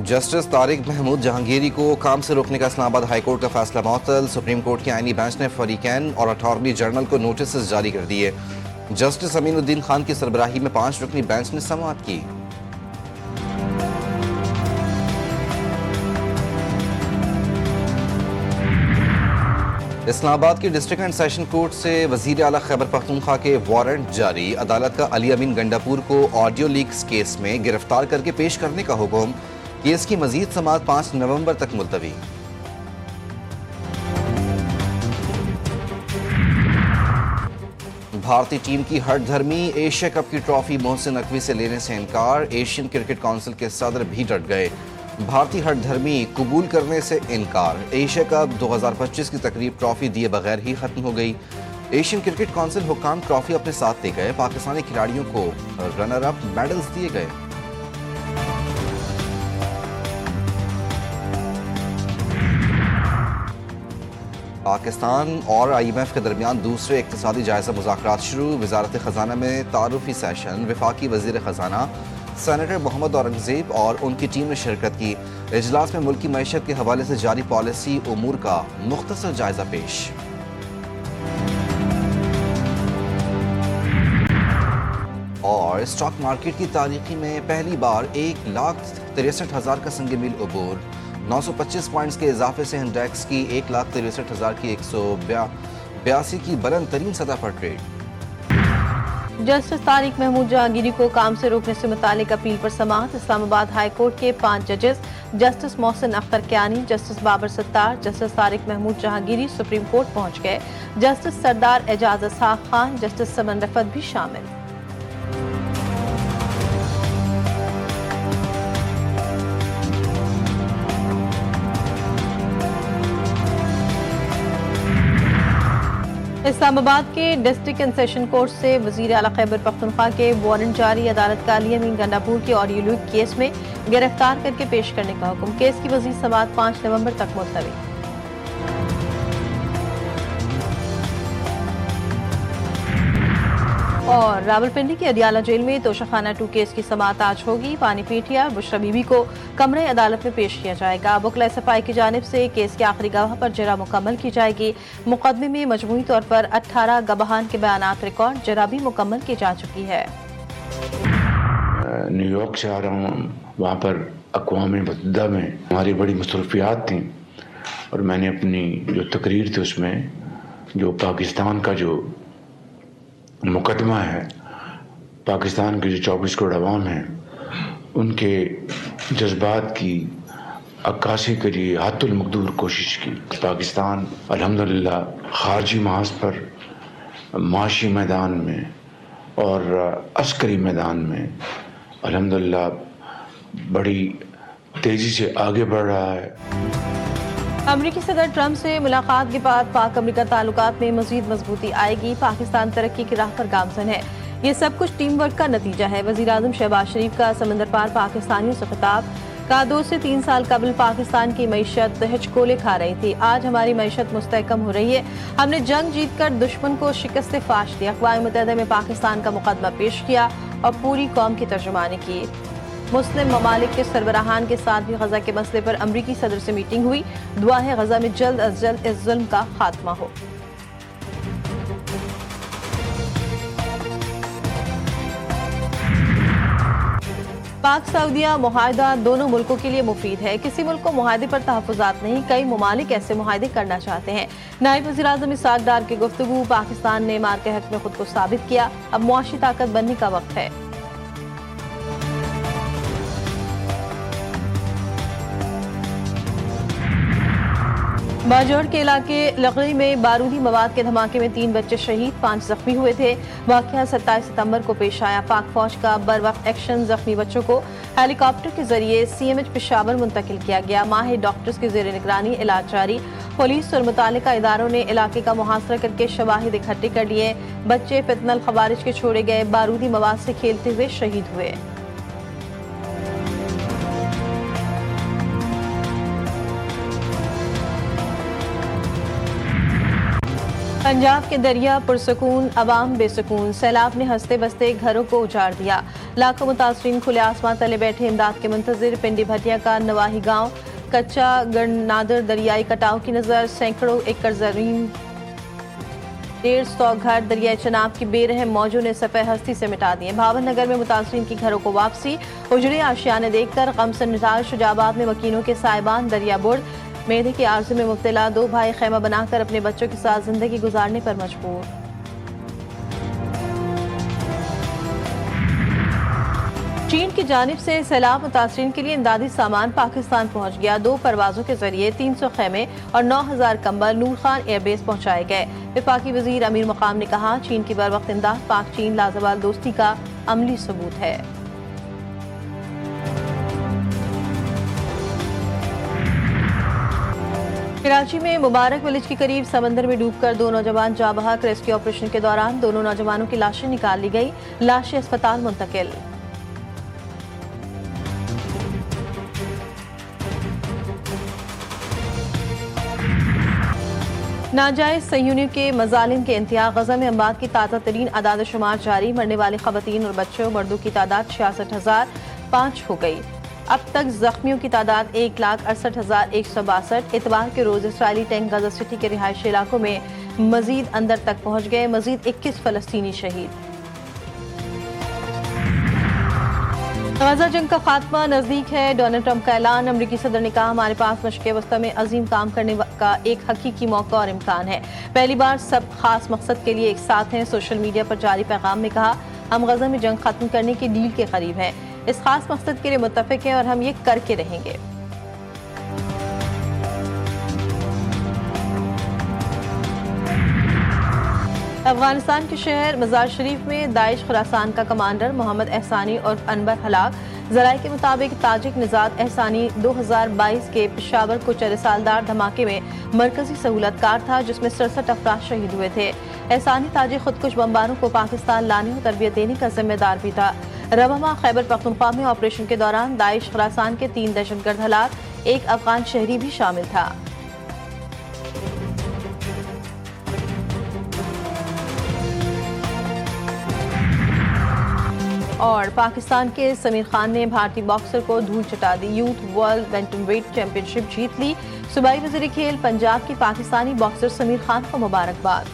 Justice Tariq Mahmood Jahangiri को काम से रोकने का इस्लामाबाद हाईकोर्ट का फैसला मुअत्तल। सुप्रीम कोर्ट के आईनी बेंच ने फरीकैन और अटॉर्नी जनरल को नोटिस जारी कर दिए। जस्टिस अमीनुद्दीन खान की सरबराही में 5 रुकनी बेंच ने समाअत की। इस्लामाबाद की डिस्ट्रिक्ट एंड सेशन कोर्ट से वजीर आला खैबर पख्तूनख्वा के वारंट जारी। अदालत का अली अमीन गंडापुर को ऑडियो लीक्स केस में गिरफ्तार करके पेश करने का हुक्म। केस की मजीद समाअत 5 नवंबर तक मुलतवी। भारतीय टीम की हठधर्मी। एशिया कप की ट्रॉफी मोहसिन नकवी से लेने से इनकार। एशियन क्रिकेट काउंसिल के सदर भी डट गए। भारतीय हठधर्मी कबूल करने से इनकार। एशिया कप 2025 की तकरीब ट्रॉफी दिए बगैर ही खत्म हो गई। एशियन क्रिकेट काउंसिल हुक्काम ट्रॉफी अपने साथ ले गए। पाकिस्तानी खिलाड़ियों को रनर अप मेडल्स दिए गए। पाकिस्तान और IMF के दरमियान दूसरे इक्तिसादी जायजा मुज़ाकरात शुरू। वजारत खजाना में तारुफी सेशन। वफाकी वजीर खजाना सेनेटर मोहम्मद औरंगजेब और उनकी टीम ने शिरकत की। इजलास में मुल्क की मईशत के हवाले से जारी पॉलिसी उमूर का मुख्तसर जायजा पेश। और स्टॉक मार्केट की तारीखी में पहली बार 1,63,000 का संग मील अबूर। 925 पॉइंट्स के इजाफे से इंडेक्स की 1,63,000 की 182 की बुलंद तरीन सतह पर ट्रेड। जस्टिस तारिक महमूद जहांगीरी को काम से रोकने से मुतालिक अपील पर समाअत। इस्लामाबाद हाई कोर्ट के 5 जजेस justice Mohsin Akhtar Kayani, justice Babar Sattar, justice Tariq Mahmood Jahangiri supreme court पहुंच गए। जस्टिस सरदार एजाज इसहाक खान, जस्टिस समन रफत भी शामिल। इस्लामाबाद के डिस्ट्रिक्ट एंड सेशन कोर्ट से वजीर आला खैबर पख्तूनख्वा के वारंट जारी। अदालत का अली अमीन गंडापुर के ऑडियो लीक केस में गिरफ्तार करके पेश करने का हुक्म। केस की मजीद समाअत 5 नवंबर तक मुलतवी। और रावलपिंडी की अदियाला जेल में तोशाखाना 2 केस की समाअत आज होगी। पानी पीटिया बुशरा बीबी को कमरे अदालत में पेश किया जाएगा। वकील सफाई की जानिब से केस के आखिरी गवाह पर जरा मुकम्मल की जाएगी। मुकदमे में मजमूई तौर पर 18 गवाहान के बयानात रिकॉर्ड जरा भी मुकम्मल की जा चुकी है। न्यूयॉर्क से आ रहा हूँ। वहाँ पर अक़वाम मुत्तहिदा में हमारी बड़ी मसरूफियात थी और मैंने अपनी जो तकरीर थी उसमें जो पाकिस्तान का जो मुकदमा है, पाकिस्तान के जो 24 करोड़ अवाम हैं उनके जज्बात की अक्कासी के लिए हद्दुल मक़दूर कोशिश की। पाकिस्तान अल्हम्दुलिल्लाह खारजी महाज पर, माशी मैदान में और अस्करी मैदान में अल्हम्दुलिल्लाह बड़ी तेज़ी से आगे बढ़ रहा है। अमरीकी सदर ट्रंप से मुलाकात के बाद पाक अमरीका ताल्लुकात में मजीद मजबूती आएगी। पाकिस्तान तरक्की की राह पर गामजन है। ये सब कुछ टीम वर्क का नतीजा है। वज़ीर आज़म शहबाज शरीफ का समंदर पार पाकिस्तानियों से खिताब। का 2 से 3 साल कबल पाकिस्तान की मईशत हिचकोले खा रही थी, आज हमारी मईशत मुस्तहकम हो रही है। हमने जंग जीत कर दुश्मन को शिकस्त फाश दी। अक़वाम मुत्तहिदा में पाकिस्तान का मुकदमा पेश किया और पूरी कौम की तर्जुमानी की। मुस्लिम ममालिक के सरबराहान के साथ भी गजा के मसले पर अमरीकी सदर से मीटिंग हुई। दुआ है गजा में जल्द अज जल्द इस जुल्म का खात्मा हो। पाक सऊदिया मुआहदा दोनों मुल्कों के लिए मुफीद है। किसी मुल्क को मुआहदे पर तहफ़्फ़ुज़ात नहीं, कई ममालिक ऐसे मुआहदे करना चाहते हैं। नायब वज़ीर आज़म इसहाक डार की गुफ्तगू। पाकिस्तान ने मार के हक में खुद को साबित किया, अब मुआशी ताकत बनने का वक्त है। बाजौर के इलाके लगड़ी में बारूदी मवाद के धमाके में 3 बच्चे शहीद, 5 जख्मी हुए थे। वाक़या 27 सितंबर को पेश आया। पाक फौज का बर वक्त एक्शन। जख्मी बच्चों को हेलीकॉप्टर के जरिए CMH पेशावर मुंतकिल किया गया। माहिर डॉक्टर्स की ज़ेर निगरानी इलाज जारी। पुलिस और मुतालिका इदारों ने इलाके का मुहासरा करके शवाहिद इकट्ठे कर लिए। बच्चे फितनल खवारिज के छोड़े गए बारूदी मवाद से खेलते हुए शहीद हुए। पंजाब के दरिया पुरसकून, अवाम बेसकून। सैलाब ने हंसते बसते घरों को उजाड़ दिया। लाखों मुतासरीन खुले आसमान तले बैठे इमदाद के मुंतजिर। पिंडी भटिया का नवाही गांव कच्चा गणनादर दरियाई कटाव की नजर। सैकड़ों एकड़ जमीन, 150 घर दरियाई चनाब की बेरहम मौजों ने सफ़ेद हस्ती से मिटा दिए। भावन नगर में मुतासरीन की घरों को वापसी। उजड़े आशियाने देखकर गम से निजात। शुजाबाद में मकीनों के साहिबान दरिया बुर्द। मेदे की आरज़ू में मुब्तला 2 भाई खैमा बनाकर अपने बच्चों के साथ जिंदगी गुजारने पर मजबूर। चीन की जानिब से सैलाब मुतासरीन के लिए इमदादी सामान पाकिस्तान पहुंच गया। 2 परवाजों के जरिए 300 खेमे और 9000 कंबल नूर खान एयरबेस पहुंचाए गए। वफाकी वजीर अमीर मकाम ने कहा, चीन की बर वक्त इमदाद पाक चीन लाजवाल दोस्ती का अमली सबूत है। कराची में मुबारक विलेज के करीब समंदर में डूबकर 2 नौजवान जाँ बहक। रेस्क्यू ऑपरेशन के दौरान दोनों नौजवानों की लाशें निकाल ली गई। लाशें अस्पताल मुंतकिल। नाजायज सयूनियों के मजालिम के इंतहा। गजा में अमवात की ताज़ा तरीन अदाद शुमार जारी। मरने वाले खवातीन और बच्चों मर्दों की तादाद 66,005 हो गई। अब तक जख्मियों की तादाद 1,68,162। इतवार के रोज इसराइली टैंक गजा सिटी के रिहायशी इलाकों में मजीद अंदर तक पहुंच गए। मजीद 21 फलस्तीनी शहीद। गजा जंग का खात्मा नजदीक है। डोनाल्ड ट्रंप का ऐलान। अमरीकी सदर ने कहा, हमारे पास मशक़ वस्ता में अजीम काम करने का एक हकीकी मौका और इम्कान है। पहली बार सब खास मकसद के लिए एक साथ हैं। सोशल मीडिया पर जारी पैगाम में कहा, हम गजा में जंग खत्म करने की डील के करीब हैं। इस खास मकसद के लिए मुत्तफिक हैं और हम ये करके रहेंगे। अफगानिस्तान के शहर मजार शरीफ में दाइश खुरासान का कमांडर मोहम्मद एहसानी और अनवर हलाक। जराये के मुताबिक ताजिक निजात एहसानी 2022 के पेशावर को चरसालदार धमाके में मरकजी सहूलतकार था, जिसमें 67 अफराद शहीद हुए थे। एहसानी ताजिक खुदकुश बमबारों को पाकिस्तान लाने और तरबियत देने का जिम्मेदार भी था। रवा माह खैबर पख्तूनख्वा में ऑपरेशन के दौरान दाइश खुरासान के 3 दहशतगर्द हलाक, 1 अफगान शहरी भी शामिल था। और पाकिस्तान के समीर खान ने भारतीय बॉक्सर को धूल चटा दी। यूथ वर्ल्ड बैंटमवेट चैंपियनशिप जीत ली। सूबाई वज़ीर खेल पंजाब के पाकिस्तानी बॉक्सर समीर खान को मुबारकबाद।